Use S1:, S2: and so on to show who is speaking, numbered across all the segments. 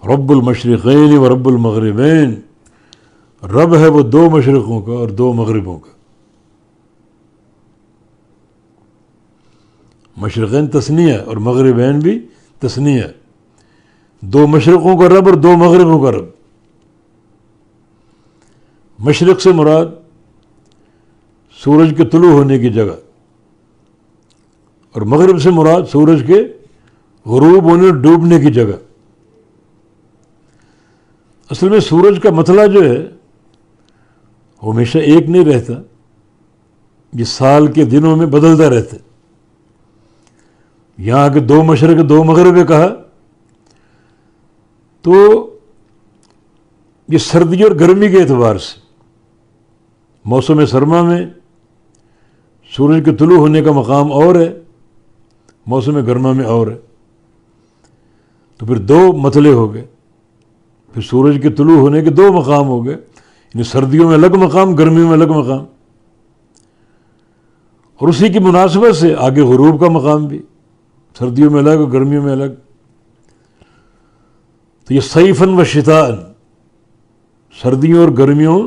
S1: رب المشرقین و رب المغربین، رب ہے وہ دو مشرقوں کا اور دو مغربوں کا. مشرقین تثنیہ اور مغربین بھی تثنیہ، دو مشرقوں کا رب اور دو مغربوں کا رب. مشرق سے مراد سورج کے طلوع ہونے کی جگہ، اور مغرب سے مراد سورج کے غروب ہونے اور ڈوبنے کی جگہ. اصل میں سورج کا مطلع جو ہے وہ ہمیشہ ایک نہیں رہتا، یہ سال کے دنوں میں بدلتا رہتا ہے. یہاں کے دو مشرق دو مغرب کہا تو یہ سردی اور گرمی کے اعتبار سے، موسم سرما میں سورج کے طلوع ہونے کا مقام اور ہے، موسم گرما میں اور ہے. تو پھر دو مطلع ہو گئے، پھر سورج کے طلوع ہونے کے دو مقام ہو گئے، یعنی سردیوں میں الگ مقام، گرمیوں میں الگ مقام. اور اسی کی مناسبت سے آگے غروب کا مقام بھی سردیوں میں الگ اور گرمیوں میں الگ. تو یہ صیفاً و شتاءً، سردیوں اور گرمیوں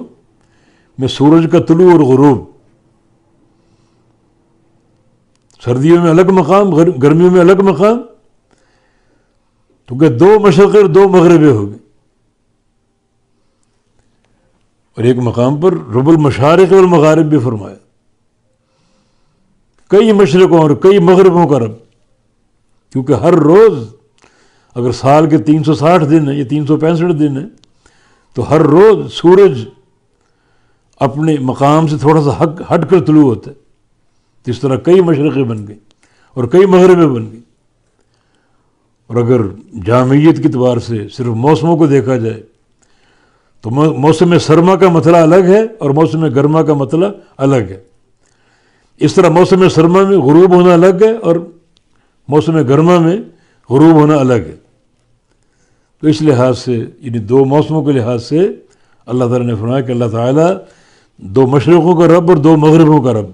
S1: میں سورج کا طلوع اور غروب، سردیوں میں الگ مقام، گرمیوں میں الگ مقام. تو کہ دو مشرق اور دو مغربیں ہو گئے. اور ایک مقام پر رب المشارق والمغارب بھی فرمایا، کئی مشرقوں اور کئی مغربوں کا رب. کیونکہ ہر روز اگر سال کے 360 دن ہیں یا 365 دن ہیں تو ہر روز سورج اپنے مقام سے تھوڑا سا ہٹ کر طلوع ہوتا ہے. تو اس طرح کئی مشرقیں بن گئیں اور کئی مغربیں بن گئیں. اور اگر جامعیت کے اعتبار سے صرف موسموں کو دیکھا جائے تو موسم سرما کا مطلع الگ ہے اور موسم گرما کا مطلع الگ ہے. اس طرح موسم سرما میں غروب ہونا الگ ہے اور موسم گرما میں غروب ہونا الگ ہے. تو اس لحاظ سے، یعنی دو موسموں کے لحاظ سے اللہ تعالیٰ نے فرمایا کہ اللہ تعالیٰ دو مشرقوں کا رب اور دو مغربوں کا رب.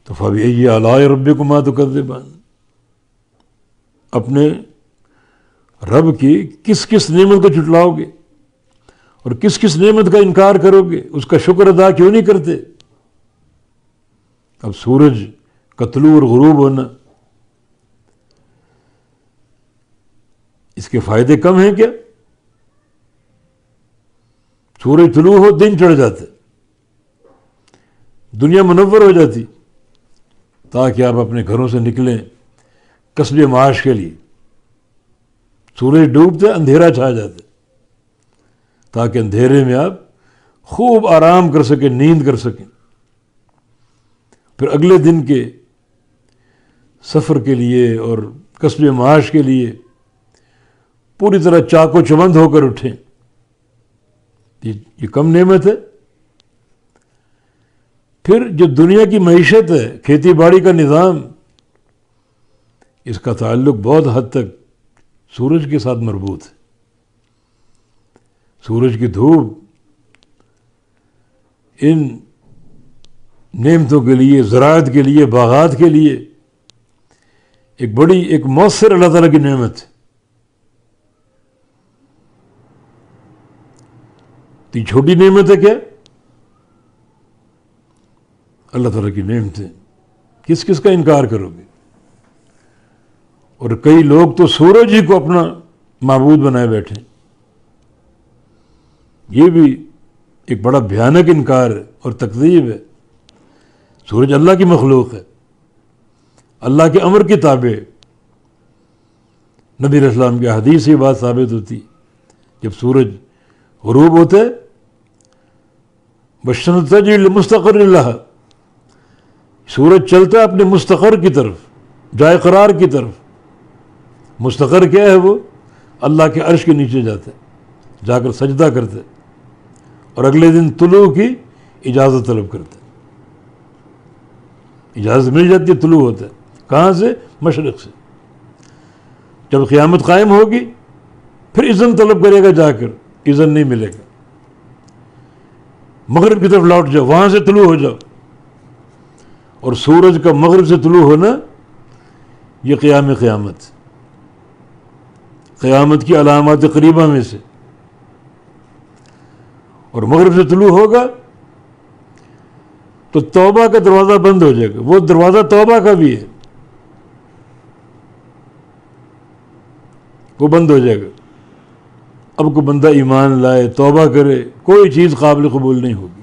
S1: تو فَبِأَيِّ آلَاءِ رَبِّكُمَا تُكَذِّبَانِ، اپنے رب کی کس کس نعمت کو جھٹلاؤ گے اور کس کس نعمت کا انکار کرو گے، اس کا شکر ادا کیوں نہیں کرتے؟ اب سورج کا طلوع اور غروب ہونا، اس کے فائدے کم ہیں کیا؟ سورج طلوع ہو دن چڑھ جاتا، دنیا منور ہو جاتی، تاکہ آپ اپنے گھروں سے نکلیں کسب معاش کے لیے. سورج ڈوبتے اندھیرا چھا جاتا تاکہ اندھیرے میں آپ خوب آرام کر سکیں، نیند کر سکیں. پھر اگلے دن کے سفر کے لیے اور کسب معاش کے لیے پوری طرح چاق و چوبند ہو کر اٹھیں. یہ کم نعمت ہے؟ پھر جو دنیا کی معیشت ہے، کھیتی باڑی کا نظام، اس کا تعلق بہت حد تک سورج کے ساتھ مربوط ہے. سورج کی دھوپ ان نعمتوں کے لیے، زراعت کے لیے، باغات کے لیے ایک مؤثر اللہ تعالیٰ کی نعمت ہے. تو یہ چھوٹی نعمت ہے کیا؟ اللہ تعالیٰ کی نعمتیں کس کس کا انکار کرو گے؟ اور کئی لوگ تو سورج ہی کو اپنا معبود بنائے بیٹھے. یہ بھی ایک بڑا بھیانک انکار ہے اور تکذیب ہے. سورج اللہ کی مخلوق ہے، اللہ کے امر کی تابع. نبی علیہ السلام کی حدیث سے یہ بات ثابت ہوتی، جب سورج غروب ہوتا ہے والشمس تجری لمستقر لہا، سورج چلتا ہے اپنے مستقر کی طرف، جائے قرار کی طرف. مستقر کیا ہے؟ وہ اللہ کے عرش کے نیچے جاتا ہے، جا کر سجدہ کرتا ہے اور اگلے دن طلوع کی اجازت طلب کرتا ہے. اجازت مل جاتی ہے، طلوع ہوتا ہے. کہاں سے؟ مشرق سے. جب قیامت قائم ہوگی پھر اذن طلب کرے گا، جا کر اذن نہیں ملے گا. مغرب کی طرف لوٹ جاؤ، وہاں سے طلوع ہو جاؤ. اور سورج کا مغرب سے طلوع ہونا یہ قیامت کی علامات قریبہ میں سے. اور مغرب سے طلوع ہوگا تو توبہ کا دروازہ بند ہو جائے گا. وہ دروازہ توبہ کا بھی ہے، وہ بند ہو جائے گا. اب کوئی بندہ ایمان لائے، توبہ کرے، کوئی چیز قابل قبول نہیں ہوگی.